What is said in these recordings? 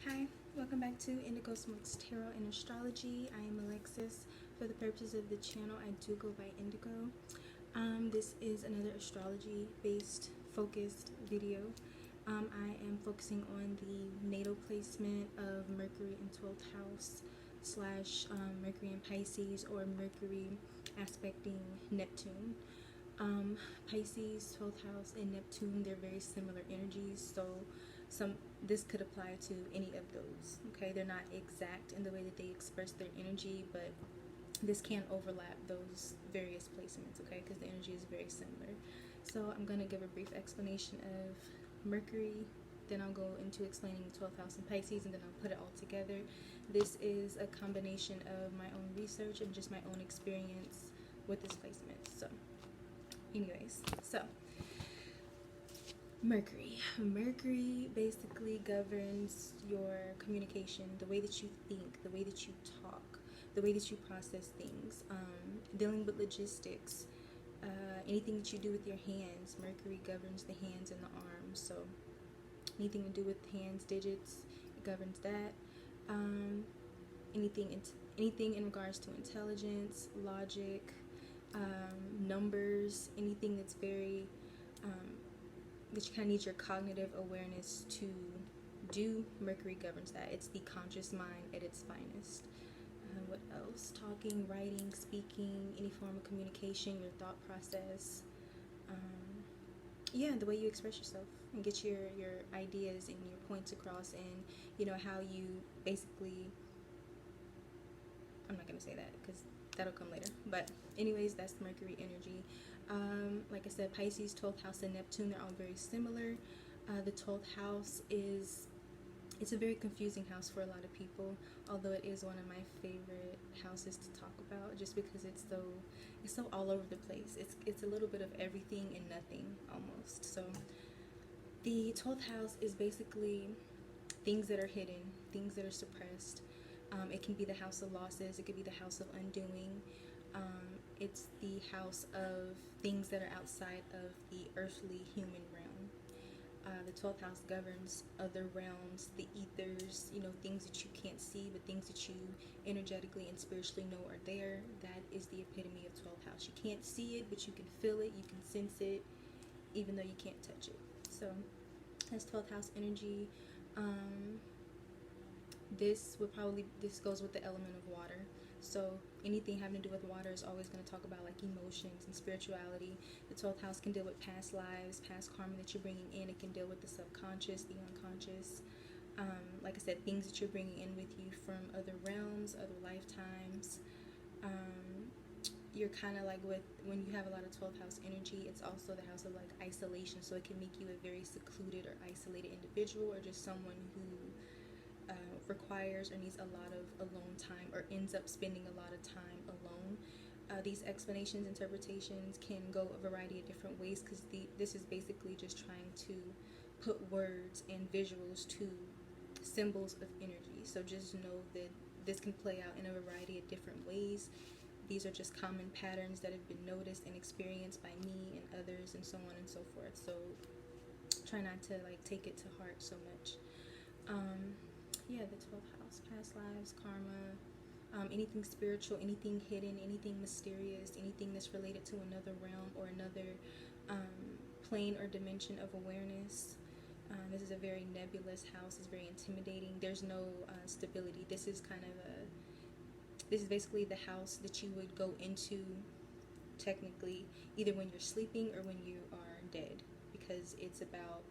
Hi, welcome back to Indigo Smokes Tarot and Astrology. I am Alexis. For the purposes of the channel, I do go by Indigo. This is another astrology-based, focused video. I am focusing on the natal placement of Mercury in 12th house slash Mercury in Pisces, or Mercury aspecting Neptune. Pisces, 12th house, and Neptune, they're very similar energies, so this could apply to any of those. Okay, they're not exact in the way that they express their energy, but this can overlap those various placements, okay, because the energy is very similar. So I'm going to give a brief explanation of Mercury, then I'll go into explaining the 12th house in Pisces, and then I'll put it all together. This is a combination of my own research and just my own experience with this placement. So anyways, so Mercury basically governs your communication, the way that you think, the way that you talk, the way that you process things, dealing with logistics, anything that you do with your hands. Mercury governs the hands and the arms, so anything to do with hands, digits, it governs that. Anything in regards to intelligence, logic, numbers, anything that's very that you kind of need your cognitive awareness to do. Mercury governs that. It's the conscious mind at its finest. What else? Talking, writing, speaking, any form of communication, your thought process. Yeah, the way you express yourself and get your ideas and your points across, and you know how you basically, I'm not going to say that because that'll come later, but anyways, that's Mercury energy. Like I said, Pisces, 12th house, and Neptune, they're all very similar. The 12th house it's a very confusing house for a lot of people, although it is one of my favorite houses to talk about, just because it's so all over the place. It's a little bit of everything and nothing almost. So the 12th house is basically things that are hidden, things that are suppressed. It can be the house of losses, it could be the house of undoing. It's the house of things that are outside of the earthly human realm. The 12th house governs other realms, the ethers, things that you can't see, but things that you energetically and spiritually know are there. That is the epitome of 12th house. You can't see it, but you can feel it, you can sense it, even though you can't touch it. So that's 12th house energy. This goes with the element of water. So anything having to do with water is always going to talk about like emotions and spirituality. The 12th house can deal with past lives, past karma that you're bringing in. It can deal with the subconscious, the unconscious. Like I said, things that you're bringing in with you from other realms, other lifetimes. You're kind of like when you have a lot of 12th house energy, it's also the house of like isolation. So it can make you a very secluded or isolated individual, or just someone who requires or needs a lot of alone time, or ends up spending a lot of time alone. These explanations, interpretations can go a variety of different ways, because this is basically just trying to put words and visuals to symbols of energy. So just know that this can play out in a variety of different ways. These are just common patterns that have been noticed and experienced by me and others, and so on and so forth. So try not to like take it to heart so much. Yeah, the 12th house, past lives, karma, anything spiritual, anything hidden, anything mysterious, anything that's related to another realm or another plane or dimension of awareness. This is a very nebulous house. It's very intimidating. There's no stability. This is basically the house that you would go into technically either when you're sleeping or when you are dead, because it's about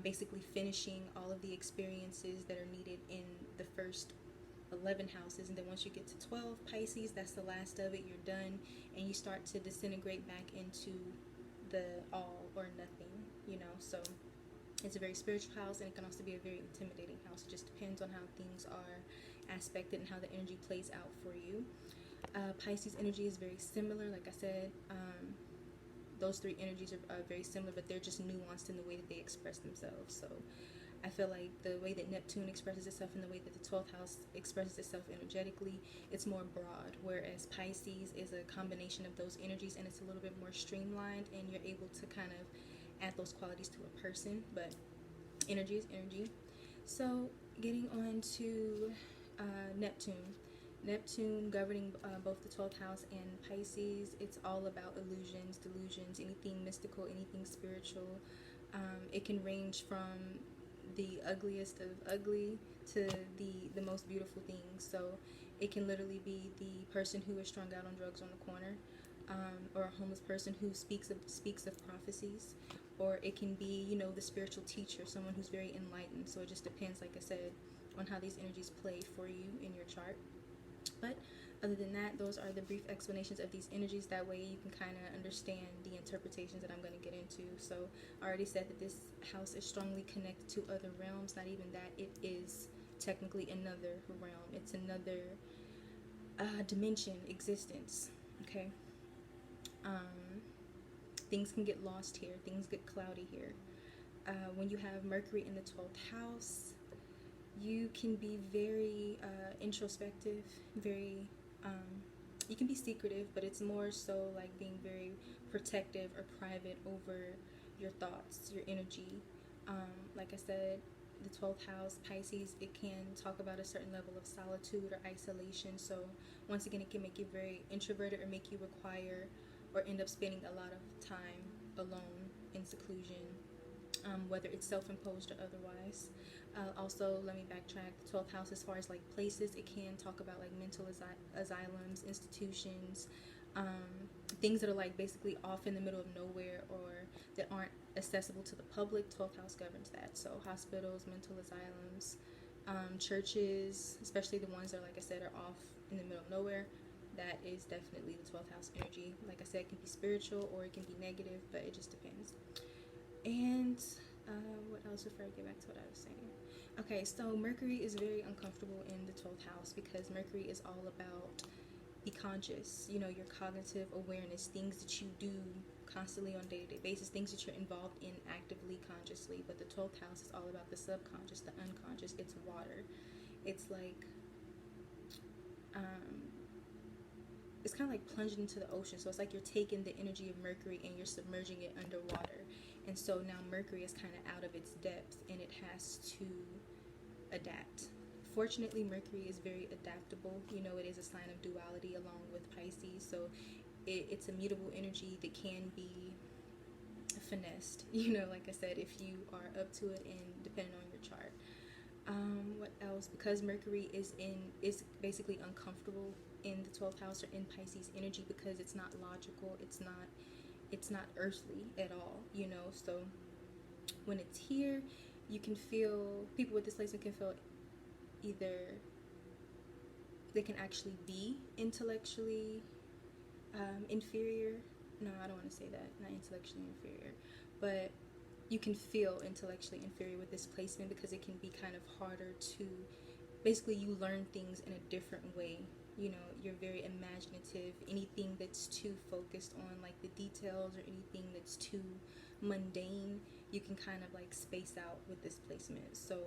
basically finishing all of the experiences that are needed in the first 11 houses, and then once you get to 12 Pisces, that's the last of it. You're done, and you start to disintegrate back into the all or nothing, so it's a very spiritual house, and it can also be a very intimidating house. It just depends on how things are aspected and how the energy plays out for you. Pisces energy is very similar, like I said. Those three energies are very similar, but they're just nuanced in the way that they express themselves. So I feel like the way that Neptune expresses itself and the way that the 12th house expresses itself energetically, it's more broad, whereas Pisces is a combination of those energies, and it's a little bit more streamlined, and you're able to kind of add those qualities to a person, but energy is energy. So Getting on to Neptune. Neptune governing both the 12th house and Pisces. It's all about illusions, delusions, anything mystical, anything spiritual. It can range from the ugliest of ugly to the most beautiful things. So it can literally be the person who is strung out on drugs on the corner, or a homeless person who speaks of prophecies, or it can be, you know, the spiritual teacher, someone who's very enlightened. So it just depends, like I said, on how these energies play for you in your chart. But other than that, those are the brief explanations of these energies. That way you can kind of understand the interpretations that I'm going to get into. So I already said that this house is strongly connected to other realms. Not even that, it is technically another realm. It's another dimension, existence. Okay. Things can get lost here. Things get cloudy here. When you have Mercury in the 12th house, you can be very introspective, very, you can be secretive, but it's more so like being very protective or private over your thoughts, your energy. Like I said, the 12th house, Pisces, it can talk about a certain level of solitude or isolation. So once again, it can make you very introverted or make you require or end up spending a lot of time alone in seclusion, whether it's self-imposed or otherwise. Also, let me backtrack. The 12th house, as far as like places, it can talk about like mental asylums, institutions, things that are like basically off in the middle of nowhere or that aren't accessible to the public. 12th house governs that. So hospitals, mental asylums, churches, especially the ones that, like I said, are off in the middle of nowhere. That is definitely the 12th house energy. Like I said, it can be spiritual or it can be negative, but it just depends. And what else before I get back to what I was saying? Okay, so Mercury is very uncomfortable in the 12th house because Mercury is all about the conscious, you know, your cognitive awareness, things that you do constantly on a day-to-day basis, things that you're involved in actively, consciously. But the 12th house is all about the subconscious, the unconscious. It's water. It's like, it's kind of like plunging into the ocean. So it's like you're taking the energy of Mercury and you're submerging it underwater. And so now Mercury is kind of out of its depth and it has to adapt. Fortunately, Mercury is very adaptable. You know, it is a sign of duality along with Pisces. So it's a mutable energy that can be finessed. You know, like I said, if you are up to it and depending on your chart. What else? Because Mercury is basically uncomfortable in the 12th house or in Pisces energy because it's not logical. It's not earthly at all, you know. So when it's here, you can feel, people with this placement can feel either they can actually be intellectually inferior. No, I don't want to say that. Not intellectually inferior, but you can feel intellectually inferior with this placement because it can be kind of harder to, basically you learn things in a different way. You know, you're very imaginative. Anything that's too focused on like the details or anything that's too mundane, you can kind of like space out with this placement. So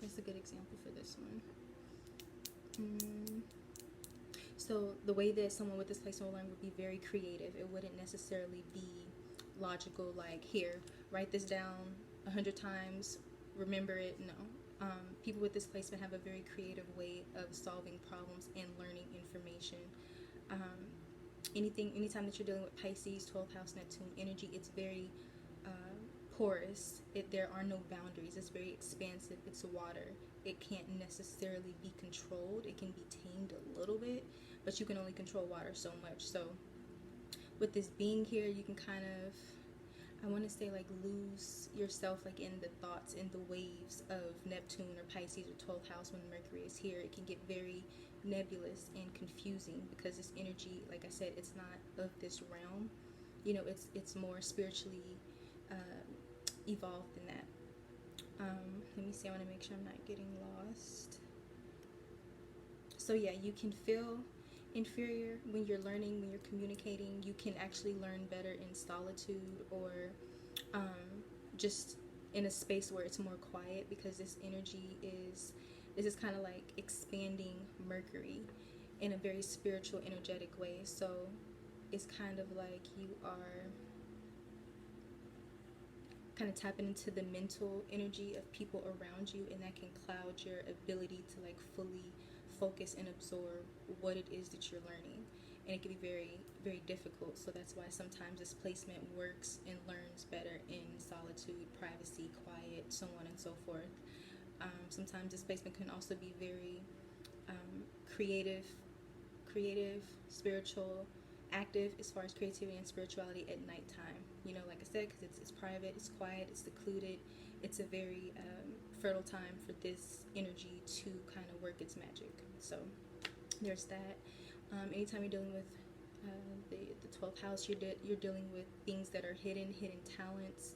that's a good example for this one. So the way that someone with this placement will learn would be very creative. It wouldn't necessarily be logical, like, here, write this down 100 times, remember it. No. People with this placement have a very creative way of solving problems and learning information. Anytime that you're dealing with Pisces, 12th house, Neptune energy, it's very porous. There are no boundaries. It's very expansive. It's water. It can't necessarily be controlled. It can be tamed a little bit, but you can only control water so much. So with this being here, you can kind of, I want to say, like, lose yourself like in the thoughts, in the waves of Neptune or Pisces or 12th house when Mercury is here. It can get very nebulous and confusing because this energy, like I said, it's not of this realm. You know, it's more spiritually evolved than that. Let me see, I want to make sure I'm not getting lost. So yeah, you can feel inferior when you're learning, when you're communicating. You can actually learn better in solitude or just in a space where it's more quiet, because this energy is kind of like expanding Mercury in a very spiritual, energetic way. So it's kind of like you are kind of tapping into the mental energy of people around you, and that can cloud your ability to like fully focus and absorb what it is that you're learning. And it can be very, very difficult. So that's why sometimes this placement works and learns better in solitude, privacy, quiet, so on and so forth. Sometimes this placement can also be very creative, spiritual, active as far as creativity and spirituality at nighttime. You know, like I said, because it's private, it's quiet, it's secluded. It's a very fertile time for this energy to kind of work its magic. So there's that. Anytime you're dealing with the 12th house, you're dealing with things that are hidden talents.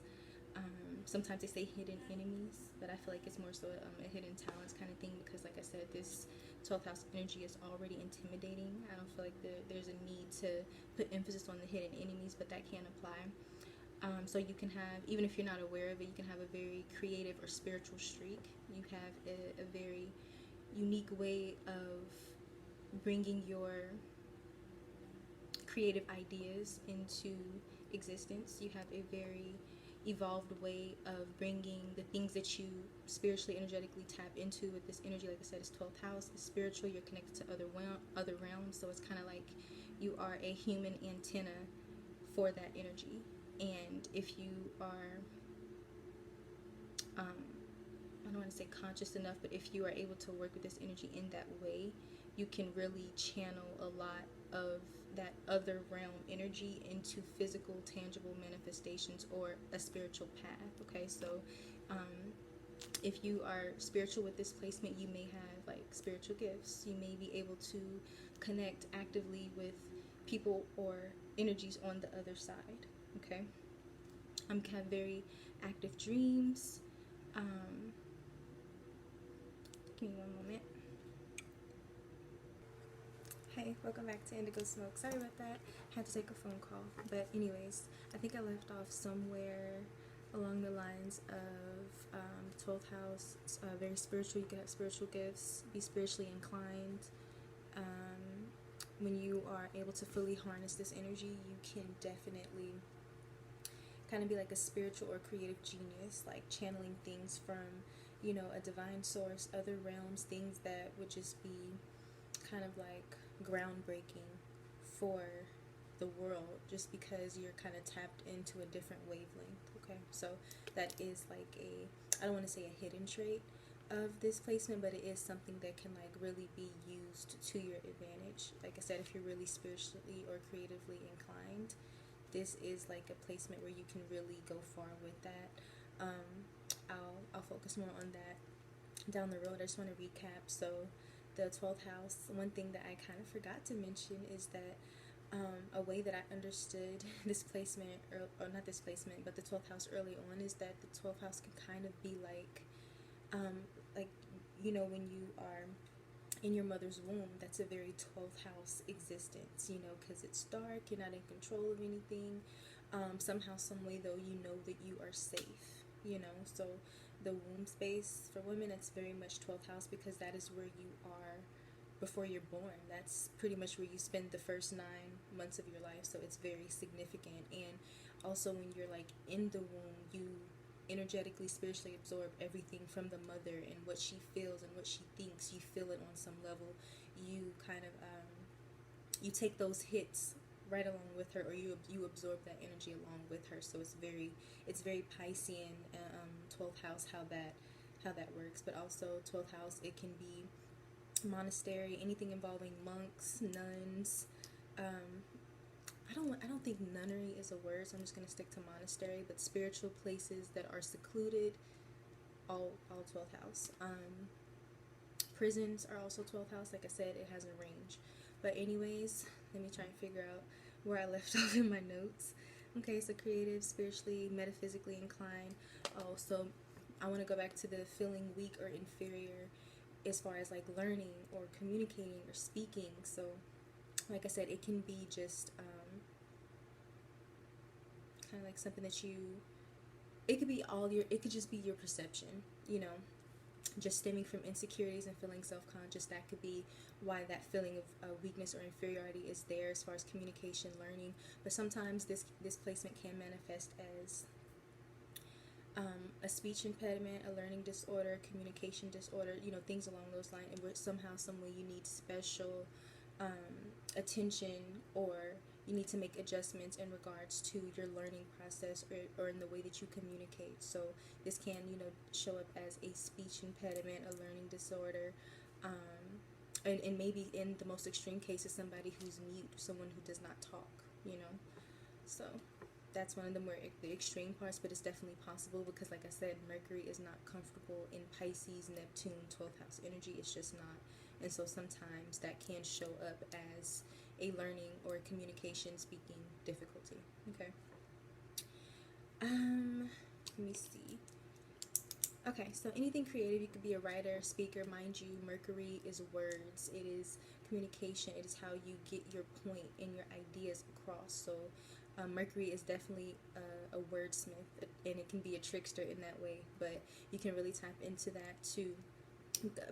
Sometimes they say hidden enemies, but I feel like it's more so a hidden talents kind of thing, because like I said, this 12th house energy is already intimidating. I don't feel like there's a need to put emphasis on the hidden enemies, but that can apply. So you can have, even if you're not aware of it, you can have a very creative or spiritual streak. You have a very unique way of bringing your creative ideas into existence. You have a very evolved way of bringing the things that you spiritually, energetically tap into with this energy. Like I said, it's 12th house, it's spiritual, you're connected to other realms, so it's kind of like you are a human antenna for that energy. And if you are I don't want to say conscious enough, but if you are able to work with this energy in that way, you can really channel a lot of that other realm energy into physical, tangible manifestations or a spiritual path. Okay, so if you are spiritual with this placement, you may have like spiritual gifts. You may be able to connect actively with people or energies on the other side. Okay, have very active dreams. Give me one moment. Hey, welcome back to Indigo Smoke. Sorry about that. Had to take a phone call. But anyways, I think I left off somewhere along the lines of 12th house. It's very spiritual. You can have spiritual gifts, be spiritually inclined. When you are able to fully harness this energy, you can definitely kind of be like a spiritual or creative genius, like channeling things from, you know, a divine source, other realms, things that would just be kind of like groundbreaking for the world, just because you're kind of tapped into a different wavelength. Okay, so that is like I don't want to say a hidden trait of this placement, but it is something that can like really be used to your advantage. Like I said, if you're really spiritually or creatively inclined, this is like a placement where you can really go far with that. I'll focus more on that down the road. I just want to recap. So the 12th house, one thing that I kind of forgot to mention is that a way that I understood this placement, or not this placement, but the 12th house early on, is that the 12th house can kind of be like, you know, when you are in your mother's womb, that's a very 12th house existence, you know, because it's dark, you're not in control of anything. Somehow, some way, though, you know that you are safe, you know. So the womb space for women, it's very much 12th house, because that is where you are before you're born. That's pretty much where you spend the first 9 months of your life, so it's very significant. And also when you're like in the womb, you energetically, spiritually absorb everything from the mother, and what she feels and what she thinks, you feel it on some level. You kind of you take those hits right along with her, or you absorb that energy along with her. So it's very Piscean, 12th house, how that works. But also 12th house, it can be monastery, anything involving monks, nuns. I don't think nunnery is a word, so I'm just going to stick to monastery, but spiritual places that are secluded, all 12th house. Prisons are also 12th house. Like I said, it has a range. But anyways, let me try and figure out where I left off in my notes. Okay, so creative, spiritually, metaphysically inclined. Oh, so I want to go back to the feeling weak or inferior as far as like learning or communicating or speaking. So like I said, it can be just kind of like something that it could just be your perception, you know, just stemming from insecurities and feeling self-conscious. That could be why that feeling of weakness or inferiority is there as far as communication, learning. But sometimes this placement can manifest as a speech impediment, a learning disorder, communication disorder, you know, things along those lines, and where somehow, some way you need special attention, or you need to make adjustments in regards to your learning process, or in the way that you communicate. So this can, you know, show up as a speech impediment, a learning disorder, and maybe in the most extreme cases, somebody who's mute, someone who does not talk, you know. So that's one of the more the extreme parts, but it's definitely possible because, like I said, Mercury is not comfortable in Pisces, Neptune, 12th house energy. It's just not. And so sometimes that can show up as a learning or communication, speaking difficulty. Okay. Let me see. Okay, so anything creative, you could be a writer, speaker. Mind you, Mercury is words. It is communication. It is how you get your point and your ideas across. So Mercury is definitely a wordsmith, and it can be a trickster in that way, but you can really tap into that to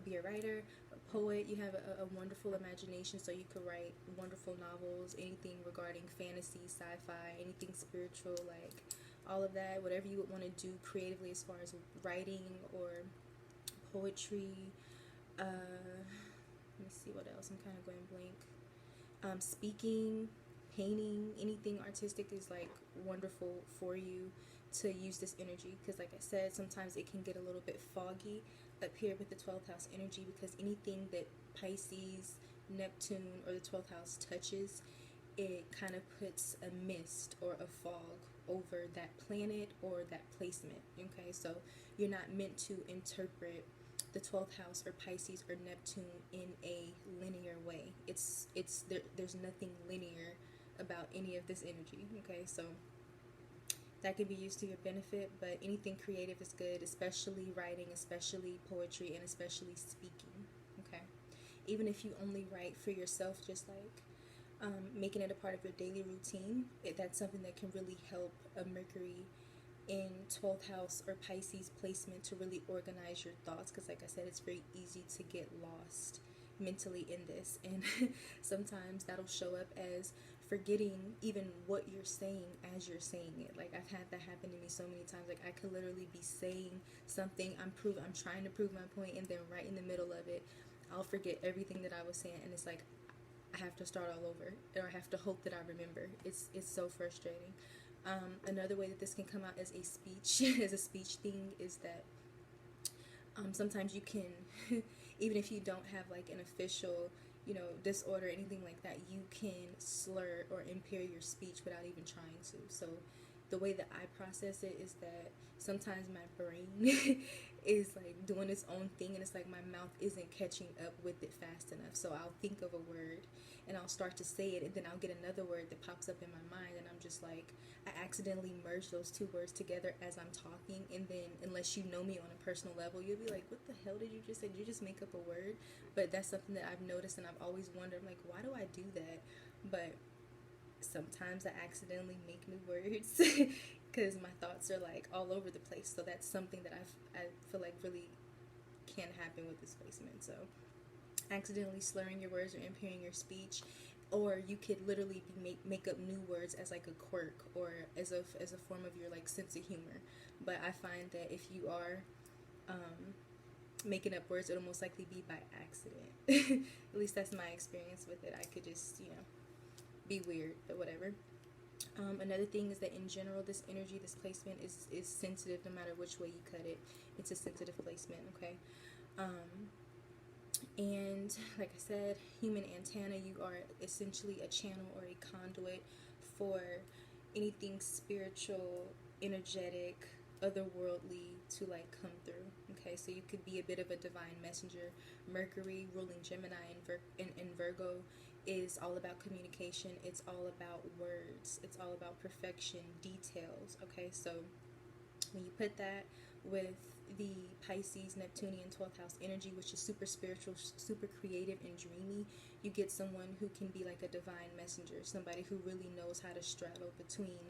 be a writer, a poet. You have a wonderful imagination, so you could write wonderful novels, anything regarding fantasy, sci-fi, anything spiritual, like all of that, whatever you would want to do creatively as far as writing or poetry. Let me see what else. I'm kind of going blank. Speaking, painting, anything artistic is like wonderful for you to use this energy, because like I said, sometimes it can get a little bit foggy up here with the 12th house energy, because anything that Pisces, Neptune, or the 12th house touches, it kind of puts a mist or a fog over that planet or that placement. Okay, so you're not meant to interpret the 12th house or Pisces or Neptune in a linear way. There's nothing linear about any of this energy. Okay, so that can be used to your benefit, but anything creative is good, especially writing, especially poetry, and especially speaking. Okay, even if you only write for yourself, just like making it a part of your daily routine, that's something that can really help a Mercury in 12th house or Pisces placement to really organize your thoughts, because like I said, it's very easy to get lost mentally in this, and sometimes that'll show up as forgetting even what you're saying as you're saying it. Like, I've had that happen to me so many times. Like, I could literally be saying something, I'm trying to prove my point, and then right in the middle of it, I'll forget everything that I was saying, and it's like I have to start all over, or I have to hope that I remember. It's so frustrating. Another way that this can come out as a speech, as a speech thing, is that sometimes you can, even if you don't have like an official, you know, disorder or anything like that, you can slur or impair your speech without even trying to. So the way that I process it is that sometimes my brain is like doing its own thing, and it's like my mouth isn't catching up with it fast enough. So I'll think of a word and I'll start to say it, and then I'll get another word that pops up in my mind, and I'm just like, I accidentally merge those two words together as I'm talking, and then unless you know me on a personal level, you'll be like, what the hell did you just say? Did you just make up a word? But that's something that I've noticed, and I've always wondered, like, why do I do that? But sometimes I accidentally make new words because my thoughts are like all over the place. So that's something that I feel like really can happen with this placement. So accidentally slurring your words or impairing your speech, or you could literally make up new words as like a quirk, or as a form of your like sense of humor. But I find that if you are making up words, it'll most likely be by accident. At least that's my experience with it. I could just, you know, be weird, but whatever. Another thing is that in general, this energy, this placement is sensitive no matter which way you cut it. It's a sensitive placement, okay? And like I said, human antenna, you are essentially a channel or a conduit for anything spiritual, energetic, otherworldly to like come through. Okay, so you could be a bit of a divine messenger. Mercury ruling Gemini and Virgo is all about communication. It's all about words. It's all about perfection, details. Okay, so when you put that with the Pisces, Neptunian 12th house energy, which is super spiritual, super creative and dreamy, you get someone who can be like a divine messenger, somebody who really knows how to straddle between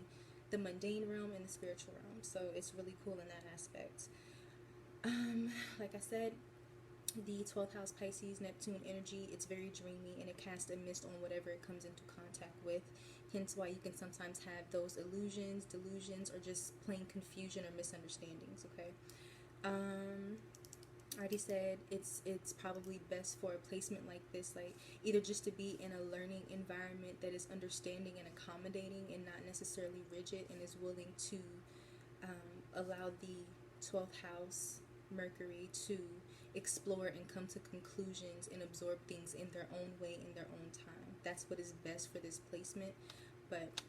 the mundane realm and the spiritual realm. So it's really cool in that aspect. Like I said, the 12th house Pisces, Neptune energy, it's very dreamy, and it casts a mist on whatever it comes into contact with. hence why you can sometimes have those illusions, delusions, or just plain confusion or misunderstandings. Okay. I already said it's probably best for a placement like this, like either just to be in a learning environment that is understanding and accommodating and not necessarily rigid, and is willing to allow the 12th house Mercury to explore and come to conclusions and absorb things in their own way, in their own time. That's what is best for this placement, but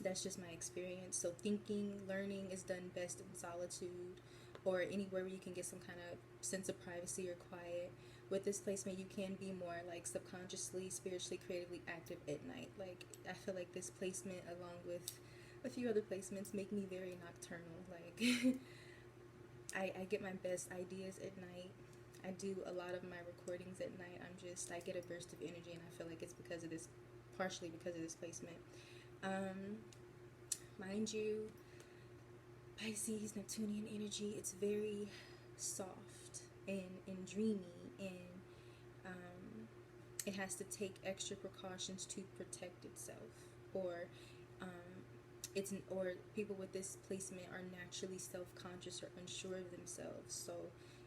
that's just my experience. So thinking, learning is done best in solitude, or anywhere where you can get some kind of sense of privacy or quiet. With this placement, you can be more like subconsciously, spiritually, creatively active at night. Like, I feel like this placement, along with a few other placements, make me very nocturnal. Like, I get my best ideas at night. I do a lot of my recordings at night. I get a burst of energy, and I feel like it's because of this, partially because of this placement. Mind you, Pisces, Neptunian energy, it's very soft and dreamy, and it has to take extra precautions to protect itself, or or people with this placement are naturally self-conscious or unsure of themselves, so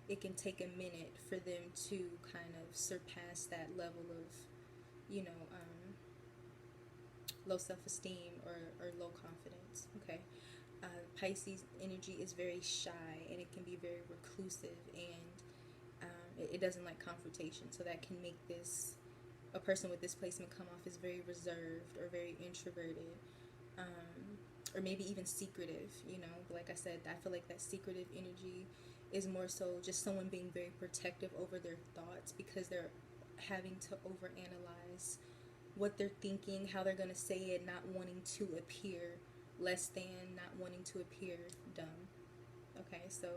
it can take a minute for them to kind of surpass that level of, low self-esteem or low confidence. Okay. Pisces energy is very shy, and it can be very reclusive, and it doesn't like confrontation, so that can make a person with this placement come off as very reserved or very introverted, or maybe even secretive. Like I said, I feel like that secretive energy is more so just someone being very protective over their thoughts, because they're having to overanalyze what they're thinking, how they're going to say it, not wanting to appear less than, not wanting to appear dumb. Okay, so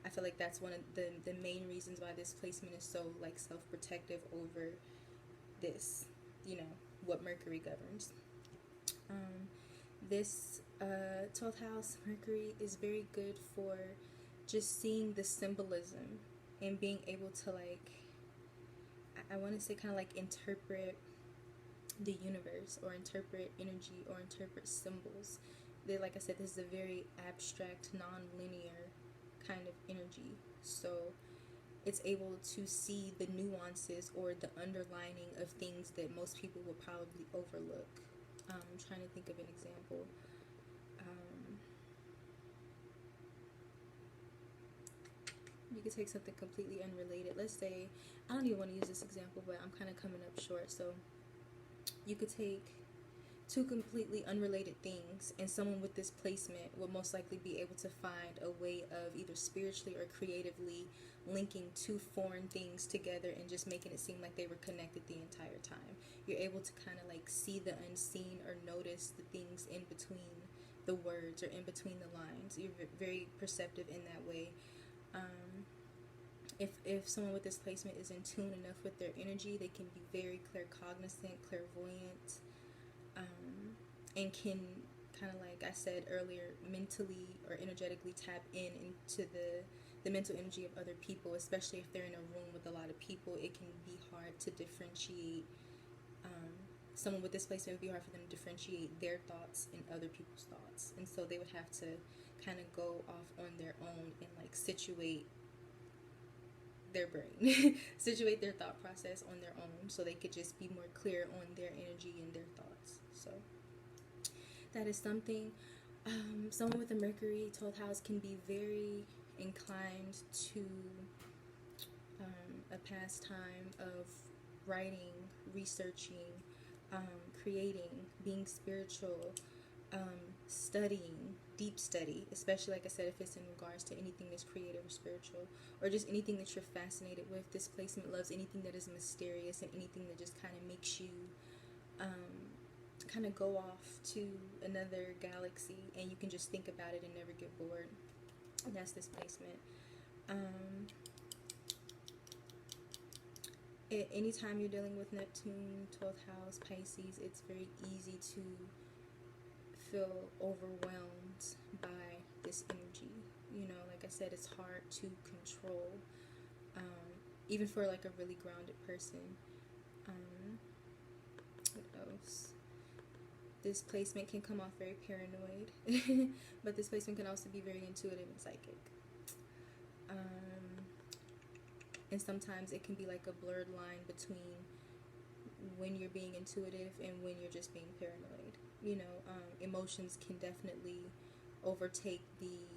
I feel like that's one of the main reasons why this placement is so like self-protective over this, what Mercury governs. This 12th house Mercury is very good for just seeing the symbolism and being able to, like, I want to say kind of like interpret the universe, or interpret energy, or interpret symbols. Like I said, this is a very abstract, non-linear kind of energy, so it's able to see the nuances or the underlining of things that most people will probably overlook. I'm trying to think of an example. You could take something completely unrelated. Let's say, I don't even want to use this example, but I'm kind of coming up short. So you could take two completely unrelated things, and someone with this placement will most likely be able to find a way of either spiritually or creatively linking two foreign things together and just making it seem like they were connected the entire time. You're able to kind of like see the unseen, or notice the things in between the words or in between the lines. You're very perceptive in that way. If someone with this placement is in tune enough with their energy, they can be very claircognizant, clairvoyant, and can kind of, like I said earlier, mentally or energetically tap into the mental energy of other people, especially if they're in a room with a lot of people. It can be hard to differentiate. Someone with this placement, it would be hard for them to differentiate their thoughts and other people's thoughts, and so they would have to kind of go off on their own and like situate their brain, situate their thought process on their own, so they could just be more clear on their energy and their thoughts. So that is something. Someone with a Mercury 12th house can be very inclined to a pastime of writing, researching, creating, being spiritual, studying, deep study, especially, like I said, if it's in regards to anything that's creative or spiritual, or just anything that you're fascinated with. This placement loves anything that is mysterious, and anything that just kind of makes you kind of go off to another galaxy, and you can just think about it and never get bored. And that's this placement. Anytime you're dealing with Neptune, 12th house, Pisces, it's very easy to feel overwhelmed by this energy. Like I said, it's hard to control, even for like a really grounded person. What else? This placement can come off very paranoid, but this placement can also be very intuitive and psychic. And sometimes it can be like a blurred line between when you're being intuitive and when you're just being paranoid. You know, emotions can definitely overtake the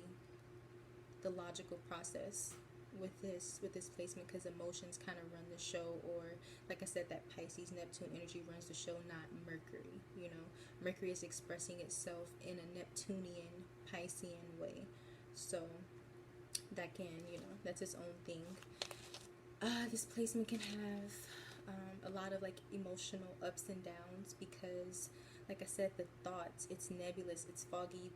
logical process with this placement, because emotions kind of run the show, or like I said, that Pisces Neptune energy runs the show, not Mercury. You know, Mercury is expressing itself in a Neptunian Piscean way, so that can, you know, that's its own thing. This placement can have a lot of like emotional ups and downs, because like I said, the thoughts, it's nebulous, it's foggy. You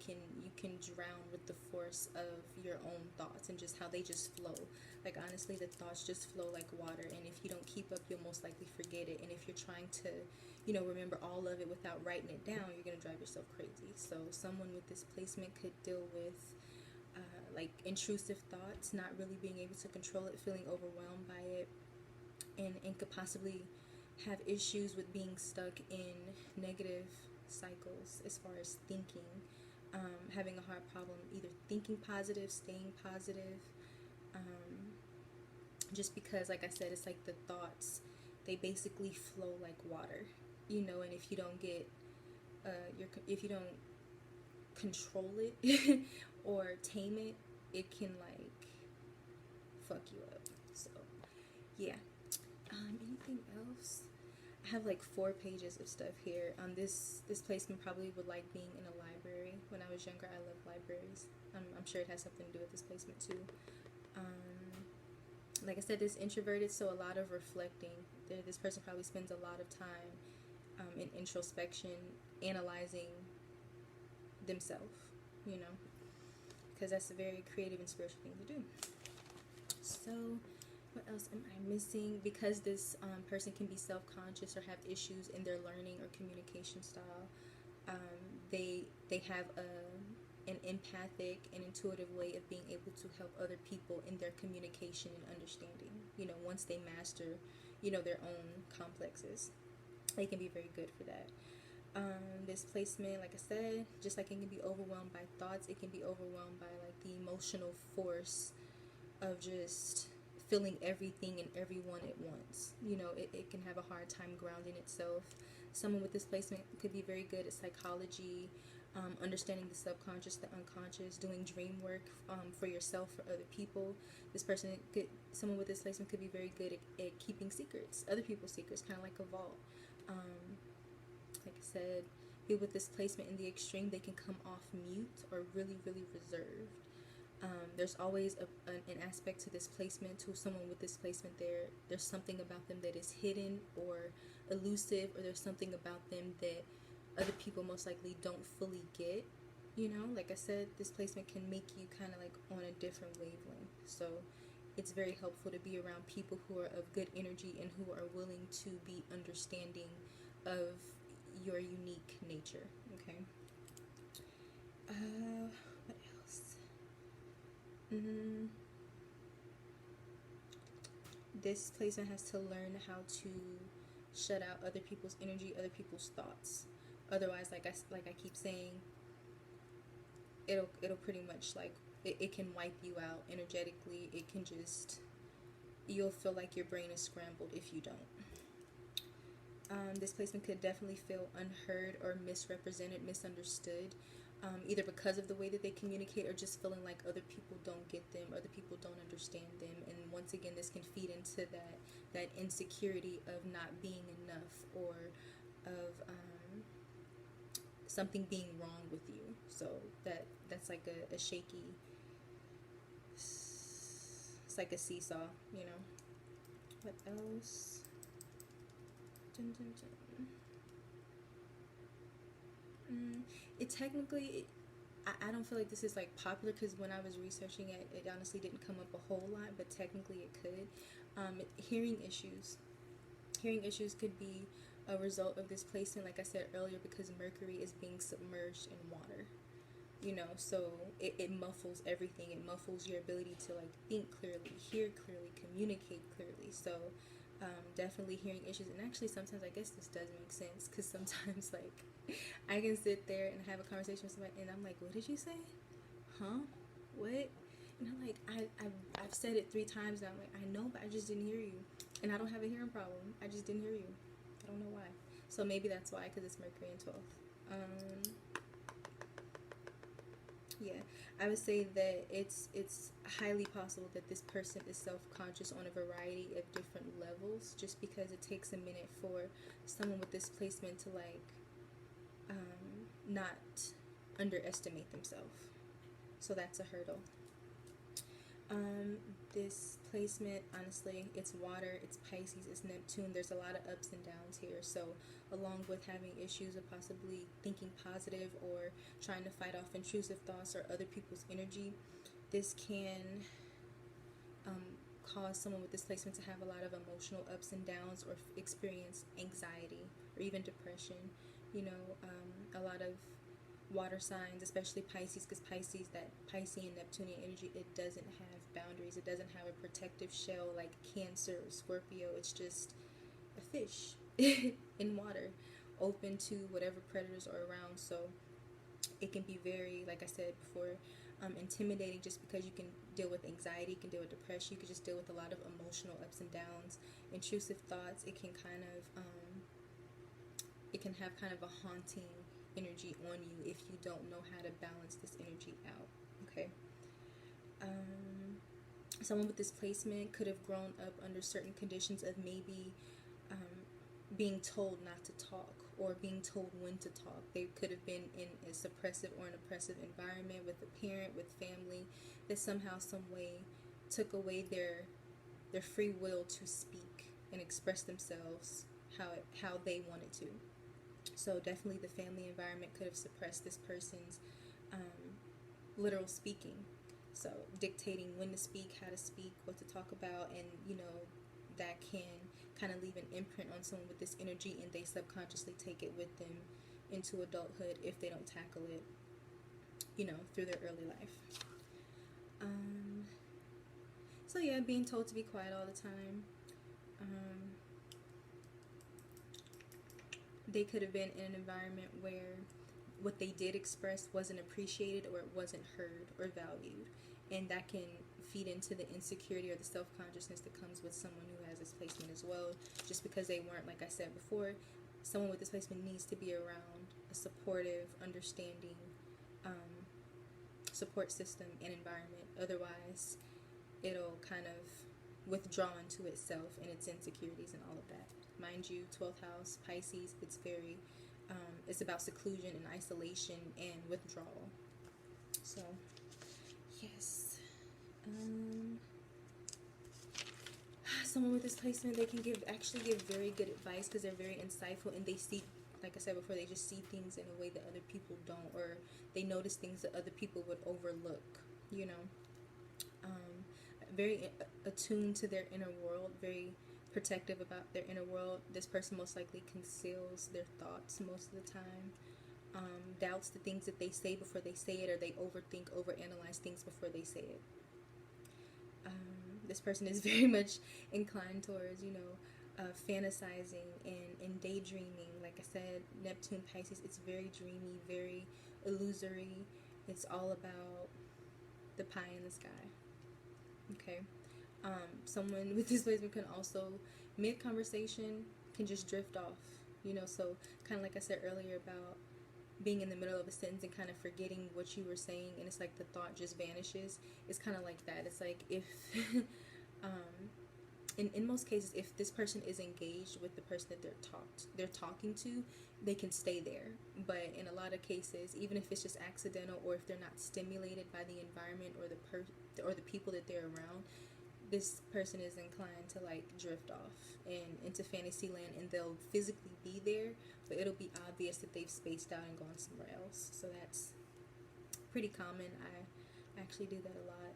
can drown with the force of your own thoughts and just how they just flow. Like honestly, the thoughts just flow like water, and if you don't keep up, you'll most likely forget it. And if you're trying to, you know, remember all of it without writing it down, you're gonna drive yourself crazy. So someone with this placement could deal with like intrusive thoughts, not really being able to control it, feeling overwhelmed by it, and could possibly have issues with being stuck in negative cycles as far as thinking, having a hard problem either thinking positive, staying positive, just because, like I said, it's like the thoughts, they basically flow like water, you know, and if you don't get if you don't control it or tame it, it can like fuck you up. So yeah. Anything else? I have like 4 pages of stuff here. This placement probably would like being in a library. When I was younger, I loved libraries. I'm sure it has something to do with this placement too. Like I said, this introverted, so a lot of reflecting. This person probably spends a lot of time in introspection, analyzing themselves, you know, because that's a very creative and spiritual thing to do. So what else am I missing? Because this person can be self-conscious or have issues in their learning or communication style, they have an empathic and intuitive way of being able to help other people in their communication and understanding. You know, once they master, you know, their own complexes, they can be very good for that. This placement, like I said, just like it can be overwhelmed by thoughts, it can be overwhelmed by like the emotional force of just feeling everything and everyone at once. You know, it can have a hard time grounding itself. Someone with this placement could be very good at psychology, understanding the subconscious, the unconscious, doing dream work for yourself, for other people. Someone with this placement could be very good at keeping secrets, other people's secrets, kind of like a vault. Like I said, people with this placement in the extreme, they can come off mute or really, really reserved. There's always an aspect to this placement, to someone with this placement. There's something about them that is hidden or elusive, or there's something about them that other people most likely don't fully get. You know, like I said, this placement can make you kind of like on a different wavelength. So it's very helpful to be around people who are of good energy and who are willing to be understanding of your unique nature. Okay. What else? This placement has to learn how to shut out other people's energy, other people's thoughts. Otherwise, like I keep saying, it'll pretty much like it can wipe you out energetically. It can just, you'll feel like your brain is scrambled if you don't. This placement could definitely feel unheard or misrepresented, misunderstood, either because of the way that they communicate or just feeling like other people don't get them, other people don't understand them. And once again, this can feed into that insecurity of not being enough, or of something being wrong with you. So that's like a shaky, it's like a seesaw, you know. What else? Dun, dun, dun. It technically, I don't feel like this is like popular, because when I was researching it, it honestly didn't come up a whole lot, but technically it could. Hearing issues could be a result of this placement, like I said earlier, because Mercury is being submerged in water, you know, so it muffles everything. It muffles your ability to like think clearly, hear clearly, communicate clearly. So Definitely hearing issues. And actually, sometimes I guess this does make sense, because sometimes, like, I can sit there and have a conversation with somebody, and I'm like, what did you say? Huh? What? And I'm like, I've said it 3 times now. I'm like, I know, but I just didn't hear you. And I don't have a hearing problem. I just didn't hear you. I don't know why. So maybe that's why, because it's Mercury in 12th. Yeah, I would say that it's highly possible that this person is self-conscious on a variety of different levels, just because it takes a minute for someone with this placement to, like, not underestimate themselves. So that's a hurdle. This placement, honestly, it's water, it's Pisces, it's Neptune. There's a lot of ups and downs here. So along with having issues of possibly thinking positive or trying to fight off intrusive thoughts or other people's energy, this can cause someone with this placement to have a lot of emotional ups and downs, or experience anxiety or even depression. A lot of water signs, especially Pisces, because Pisces, that Piscean Neptunian energy, it doesn't have boundaries. It doesn't have a protective shell like Cancer or Scorpio. It's just a fish in water, open to whatever predators are around. So it can be very, like I said before, intimidating, just because you can deal with anxiety, you can deal with depression, you can just deal with a lot of emotional ups and downs, intrusive thoughts. It can kind of it can have kind of a haunting energy on you if you don't know how to balance this energy out. Okay. Someone with this placement could have grown up under certain conditions of maybe being told not to talk, or being told when to talk. They could have been in a suppressive or an oppressive environment with a parent, with family, that somehow, some way took away their free will to speak and express themselves how they wanted to. So definitely the family environment could have suppressed this person's literal speaking. So dictating when to speak, how to speak, what to talk about, and that can kind of leave an imprint on someone with this energy, and they subconsciously take it with them into adulthood if they don't tackle it, through their early life. So yeah, being told to be quiet all the time. They could have been in an environment where what they did express wasn't appreciated, or it wasn't heard or valued, and that can feed into the insecurity or the self-consciousness that comes with someone who has this placement as well. Just because they weren't, like I said before, someone with this placement needs to be around a supportive, understanding support system and environment. Otherwise, it'll kind of withdraw into itself and its insecurities and all of that. Mind you, 12th house, Pisces, it's very, it's about seclusion and isolation and withdrawal. So, yes. Someone with this placement, they can actually give very good advice, because they're very insightful, and they see, like I said before, they just see things in a way that other people don't, or they notice things that other people would overlook, very attuned to their inner world, very protective about their inner world. This person most likely conceals their thoughts most of the time, doubts the things that they say before they say it, or they overanalyze things before they say it. This person is very much inclined towards, fantasizing and daydreaming. Like I said, Neptune, Pisces, it's very dreamy, very illusory. It's all about the pie in the sky. Okay. Someone with this placement can also, mid-conversation, can just drift off. So kind of like I said earlier about being in the middle of a sentence and kind of forgetting what you were saying, and it's like the thought just vanishes. It's kind of like that. It's like if in most cases, if this person is engaged with the person that they're talking to, they can stay there. But in a lot of cases, even if it's just accidental, or if they're not stimulated by the environment or the people that they're around, this person is inclined to like drift off and into fantasy land, and they'll physically be there, but it'll be obvious that they've spaced out and gone somewhere else. So that's pretty common. I actually do that a lot.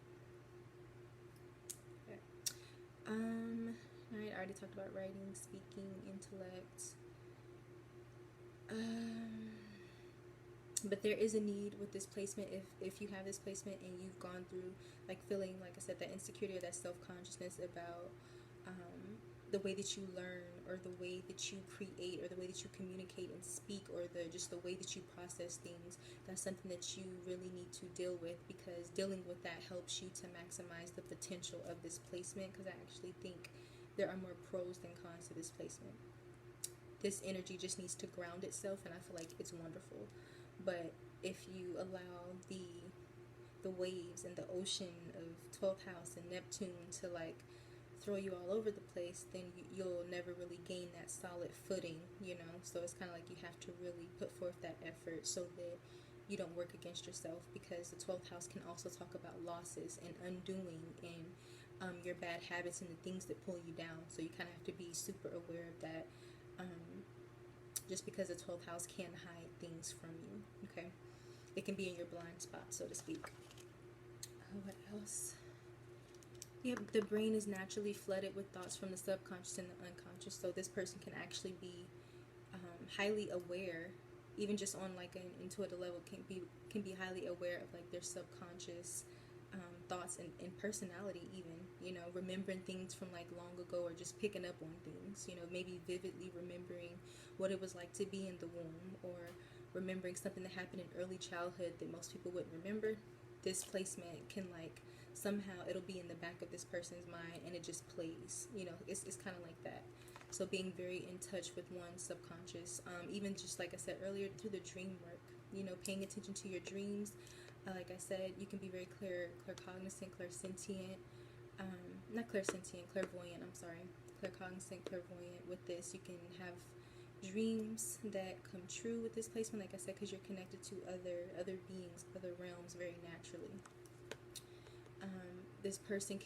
Okay. Alright, I already talked about writing, speaking, intellect. But there is a need with this placement, if you have this placement and you've gone through like feeling, like I said, that insecurity or that self-consciousness about the way that you learn, or the way that you create, or the way that you communicate and speak, or just the way that you process things, that's something that you really need to deal with, because dealing with that helps you to maximize the potential of this placement, because I actually think there are more pros than cons to this placement. This energy just needs to ground itself, and I feel like it's wonderful. But if you allow the waves and the ocean of 12th house and Neptune to like throw you all over the place, then you'll never really gain that solid footing, you know. So it's kind of like you have to really put forth that effort so that you don't work against yourself, because the 12th house can also talk about losses and undoing, and your bad habits and the things that pull you down. So you kind of have to be super aware of that, just because the 12th house can hide things from you, okay? It can be in your blind spot, so to speak. What else? Yep, the brain is naturally flooded with thoughts from the subconscious and the unconscious, so this person can actually be highly aware, even just on like an intuitive level, can be highly aware of like their subconscious thoughts and personality, even, you know, remembering things from like long ago, or just picking up on things, you know, maybe vividly remembering what it was like to be in the womb, or remembering something that happened in early childhood that most people wouldn't remember. This placement can like, somehow it'll be in the back of this person's mind, and it just plays, you know. It's kind of like that. So being very in touch with one's subconscious, even just like I said earlier, through the dream work, you know, paying attention to your dreams. Like I said, you can be very claircognizant, clairsentient, not clairsentient, clairvoyant, I'm sorry, claircognizant, clairvoyant. With this, you can have dreams that come true with this placement, like I said, because you're connected to other beings, other realms very naturally. This person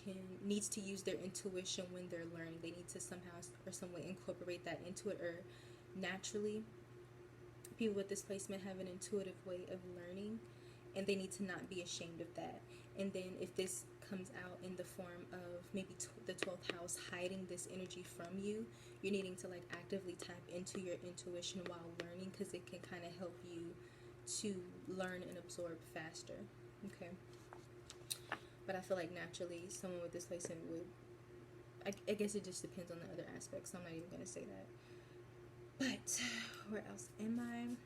needs to use their intuition when they're learning. They need to somehow or some way incorporate that into it, or naturally. People with this placement have an intuitive way of learning, and they need to not be ashamed of that. And then if this comes out in the form of maybe the 12th house hiding this energy from you, you're needing to like actively tap into your intuition while learning, because it can kind of help you to learn and absorb faster, okay? But I feel like naturally someone with this placement would, I guess it just depends on the other aspects, so I'm not even going to say that. But where else am I?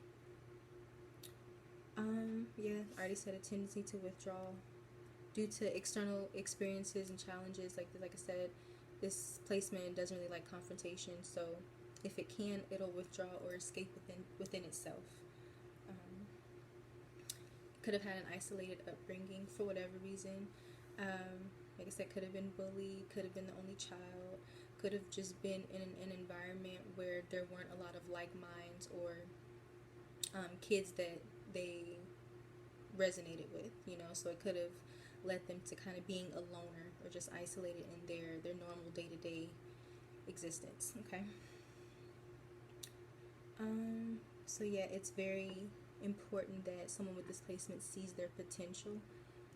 Yeah, I already said a tendency to withdraw due to external experiences and challenges. Like I said, this placement doesn't really like confrontation, so if it can, it'll withdraw or escape within itself. Could have had an isolated upbringing for whatever reason. Like I said, could have been bullied, could have been the only child, could have just been in an environment where there weren't a lot of like minds, or kids that they resonated with, you know. So it could have led them to kind of being a loner, or just isolated in their normal day-to-day existence, okay? So yeah, it's very important that someone with this placement sees their potential,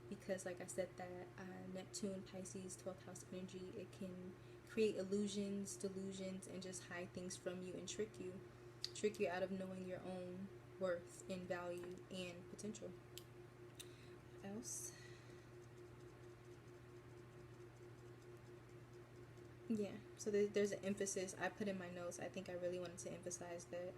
because like I said, that Neptune, Pisces, 12th house energy, it can create illusions, delusions, and just hide things from you and trick you out of knowing your own worth and value and potential. What else? Yeah, so there's an emphasis I put in my notes. I think I really wanted to emphasize that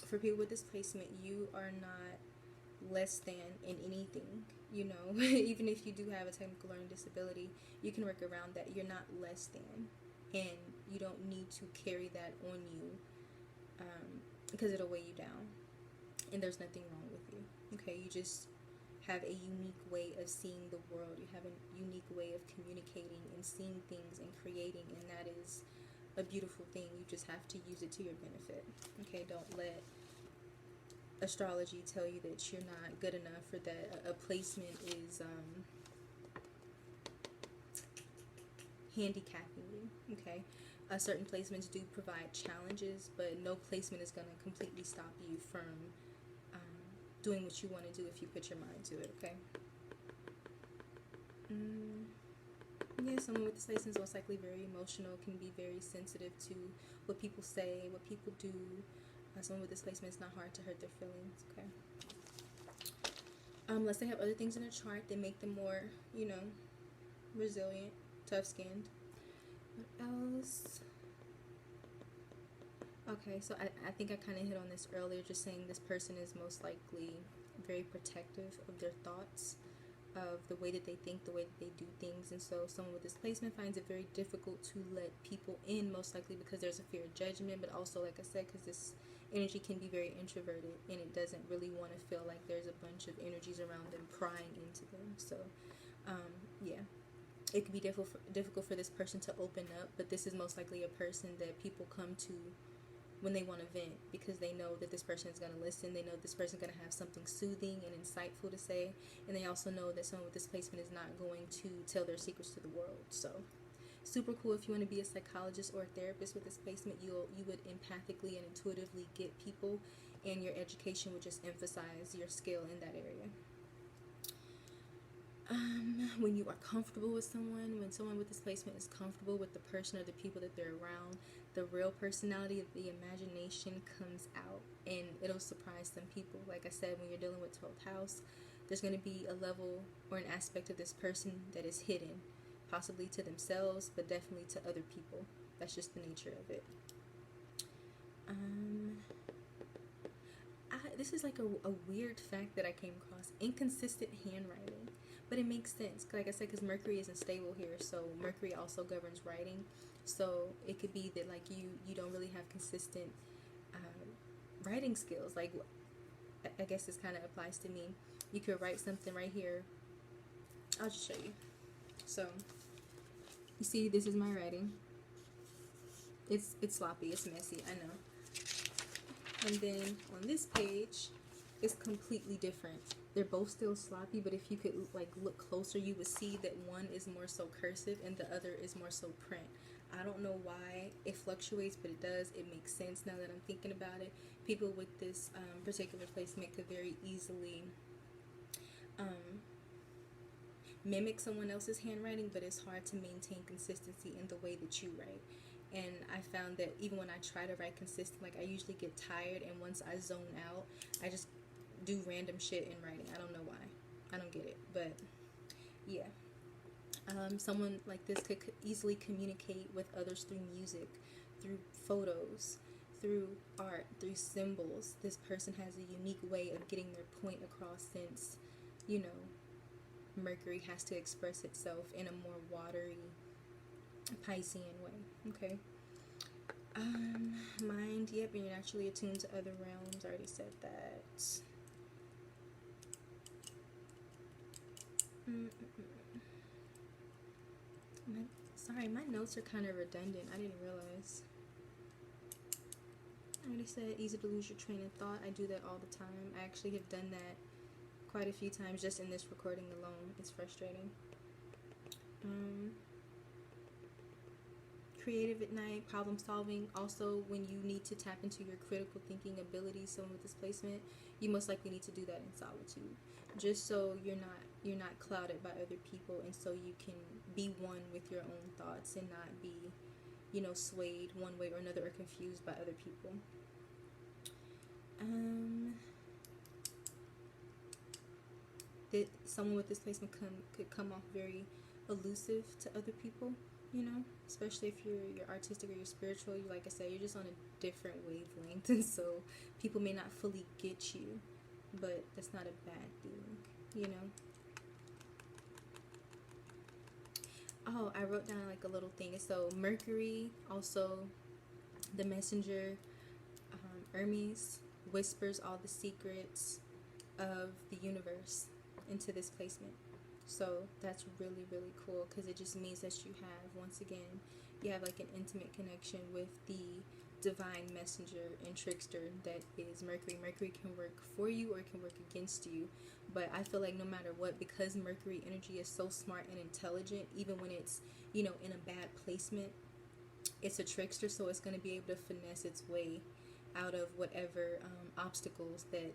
for people with this placement, you are not less than in anything, you know. Even if you do have a technical learning disability, you can work around that. You're not less than, and you don't need to carry that on you, because it'll weigh you down, and there's nothing wrong with you, okay? You just have a unique way of seeing the world. You have a unique way of communicating and seeing things and creating, and that is a beautiful thing. You just have to use it to your benefit, okay? Don't let astrology tell you that you're not good enough, or that a placement is handicapping you, okay? Certain placements do provide challenges, but no placement is going to completely stop you from doing what you want to do if you put your mind to it, okay? Yeah, someone with this placement is most likely very emotional, can be very sensitive to what people say, what people do. Someone with this placement, it's not hard to hurt their feelings, okay? Unless they have other things in their chart that make them more, you know, resilient, tough-skinned. What else? Okay, so I think I kind of hit on this earlier, just saying this person is most likely very protective of their thoughts, of the way that they think, the way that they do things. And so someone with this placement finds it very difficult to let people in, most likely because there's a fear of judgment, but also, like I said, because this energy can be very introverted and it doesn't really want to feel like there's a bunch of energies around them prying into them. So yeah, it could be difficult for this person to open up, but this is most likely a person that people come to when they want to vent, because they know that this person is going to listen. They know this person is going to have something soothing and insightful to say, and they also know that someone with this placement is not going to tell their secrets to the world. So super cool. If you want to be a psychologist or a therapist with this placement, you would empathically and intuitively get people, and your education would just emphasize your skill in that area. When you are comfortable with someone, when someone with this placement is comfortable with the person or the people that they're around, the real personality of the imagination comes out, and it'll surprise some people. Like I said, when you're dealing with 12th house, there's going to be a level or an aspect of this person that is hidden, possibly to themselves, but definitely to other people. That's just the nature of it. This is like a weird fact that I came across. Inconsistent handwriting. But it makes sense, like I said, because Mercury isn't stable here, so Mercury also governs writing. So it could be that like you don't really have consistent writing skills. Like, I guess this kind of applies to me. You could write something right here. I'll just show you. So you see, this is my writing. It's sloppy, it's messy, I know. And then on this page, it's completely different. They're both still sloppy, but if you could like look closer, you would see that one is more so cursive and the other is more so print. I don't know why it fluctuates, but it does. It makes sense now that I'm thinking about it. People with this particular placement could very easily mimic someone else's handwriting, but it's hard to maintain consistency in the way that you write. And I found that even when I try to write consistent, like I usually get tired, and once I zone out, I just do random shit in writing. I don't know why. I don't get it, but yeah. Someone like this could easily communicate with others through music, through photos, through art, through symbols. This person has a unique way of getting their point across, since, you know, Mercury has to express itself in a more watery, Piscean way. Okay. Mind, yep, you're naturally attuned to other realms. I already said that. Sorry, my notes are kind of redundant. I didn't realize. I already said easy to lose your train of thought. I do that all the time. I actually have done that quite a few times just in this recording alone. It's frustrating. Creative at night, problem solving. Also, when you need to tap into your critical thinking abilities, someone with this placement, you most likely need to do that in solitude, just so you're not clouded by other people, and so you can be one with your own thoughts and not be, you know, swayed one way or another or confused by other people. That someone with this placement could come off very elusive to other people, you know, especially if you're artistic or you're spiritual. You, like I said, you're just on a different wavelength, and so people may not fully get you, but that's not a bad thing, you know. Oh, I wrote down like a little thing. So Mercury, also the messenger, Hermes, whispers all the secrets of the universe into this placement. So that's really, really cool, because it just means that you have, once again, you have like an intimate connection with the divine messenger and trickster that is Mercury. Mercury can work for you or it can work against you, but I feel like no matter what, because Mercury energy is so smart and intelligent, even when it's, you know, in a bad placement, it's a trickster, so it's going to be able to finesse its way out of whatever obstacles that,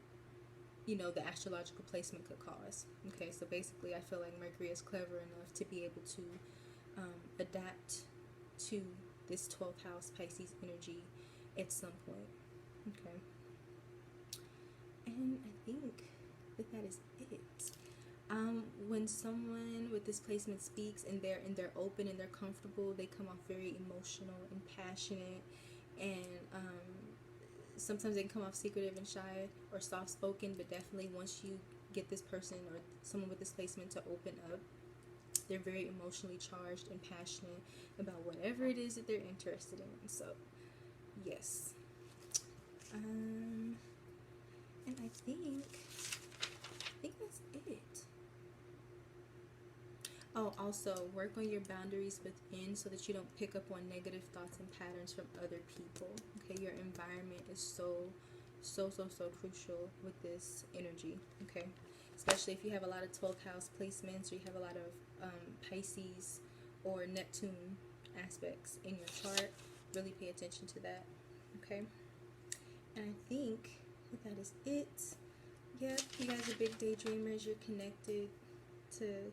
you know, the astrological placement could cause. Okay, so basically I feel like Mercury is clever enough to be able to adapt to this 12th house Pisces energy at some point. Okay, and I think that is it. When someone with this placement speaks and they're open and they're comfortable, they come off very emotional and passionate, and sometimes they can come off secretive and shy or soft spoken. But definitely, once you get this person or someone with this placement to open up, they're very emotionally charged and passionate about whatever it is that they're interested in. So, yes. And I think that's it. Oh, also work on your boundaries within so that you don't pick up on negative thoughts and patterns from other people. Okay, your environment is so crucial with this energy. Okay, especially if you have a lot of 12th house placements or you have a lot of Pisces or Neptune aspects in your chart. Really pay attention to that. Okay, and I think that is it. Yep, you guys are big daydreamers. You're connected to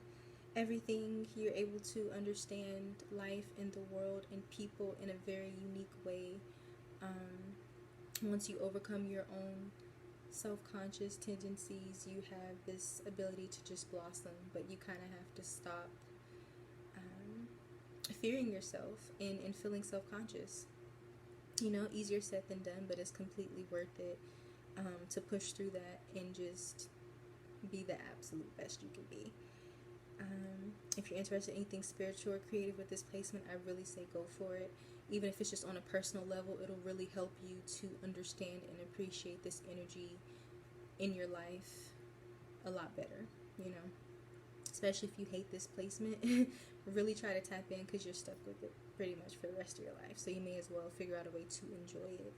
everything. You're able to understand life and the world and people in a very unique way. Once you overcome your own self-conscious tendencies, you have this ability to just blossom, but you kind of have to stop fearing yourself and feeling self-conscious. You know, easier said than done, but it's completely worth it to push through that and just be the absolute best you can be. If you're interested in anything spiritual or creative with this placement, I really say go for it. Even if it's just on a personal level, it'll really help you to understand and appreciate this energy in your life a lot better, you know. Especially if you hate this placement, really try to tap in, because you're stuck with it pretty much for the rest of your life. So you may as well figure out a way to enjoy it.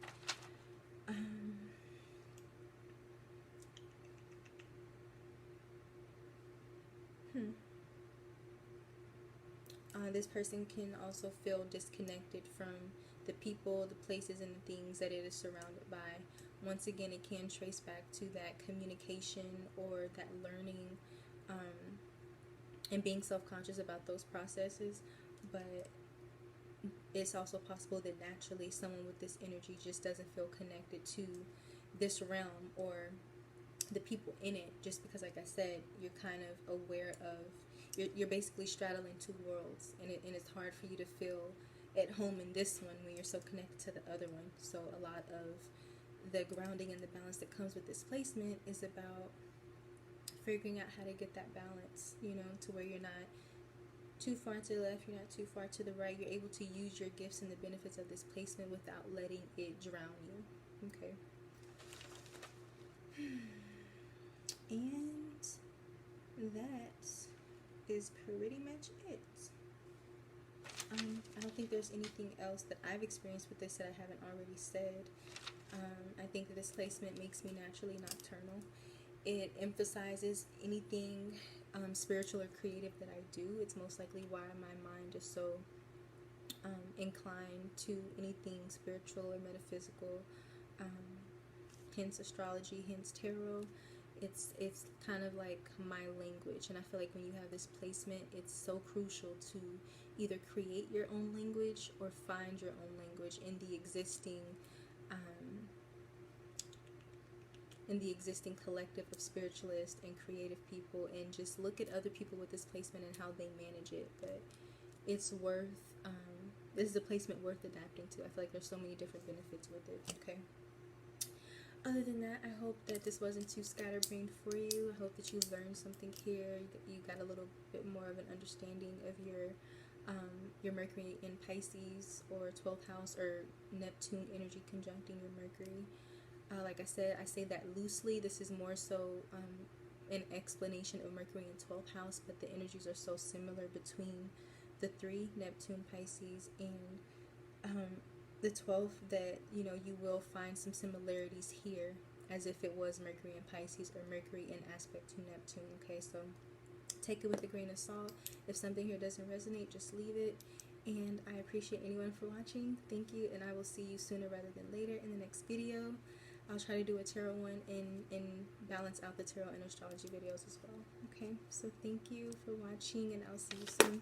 This person can also feel disconnected from the people, the places, and the things that it is surrounded by. Once again, it can trace back to that communication or that learning and being self-conscious about those processes. But it's also possible that naturally someone with this energy just doesn't feel connected to this realm or the people in it, just because, like I said, you're kind of aware of, you're basically straddling two worlds, and it's hard for you to feel at home in this one when you're so connected to the other one. So a lot of the grounding and the balance that comes with this placement is about figuring out how to get that balance, you know, to where you're not too far to the left, you're not too far to the right. You're able to use your gifts and the benefits of this placement without letting it drown you. Okay. And that is pretty much it. I don't think there's anything else that I've experienced with this that I haven't already said. I think that this placement makes me naturally nocturnal. It emphasizes anything spiritual or creative that I do. It's most likely why my mind is so inclined to anything spiritual or metaphysical, hence astrology, hence tarot. It's kind of like my language, and I feel like when you have this placement, it's so crucial to either create your own language or find your own language in the existing collective of spiritualists and creative people, and just look at other people with this placement and how they manage it. But it's worth this is a placement worth adapting to. I feel like there's so many different benefits with it. Okay. Other than that, I hope that this wasn't too scatterbrained for you. I hope that you learned something here. You got a little bit more of an understanding of your Mercury in Pisces or 12th house or Neptune energy conjuncting your Mercury. Like I said, I say that loosely. This is more so an explanation of Mercury in 12th house, but the energies are so similar between the three, Neptune, Pisces, and the 12th, that, you know, you will find some similarities here as if it was Mercury in Pisces or Mercury in aspect to Neptune. Okay, so take it with a grain of salt. If something here doesn't resonate, just leave it. And I appreciate anyone for watching. Thank you, and I will see you sooner rather than later in the next video. I'll try to do a tarot one and balance out the tarot and astrology videos as well. Okay, so thank you for watching, and I'll see you soon.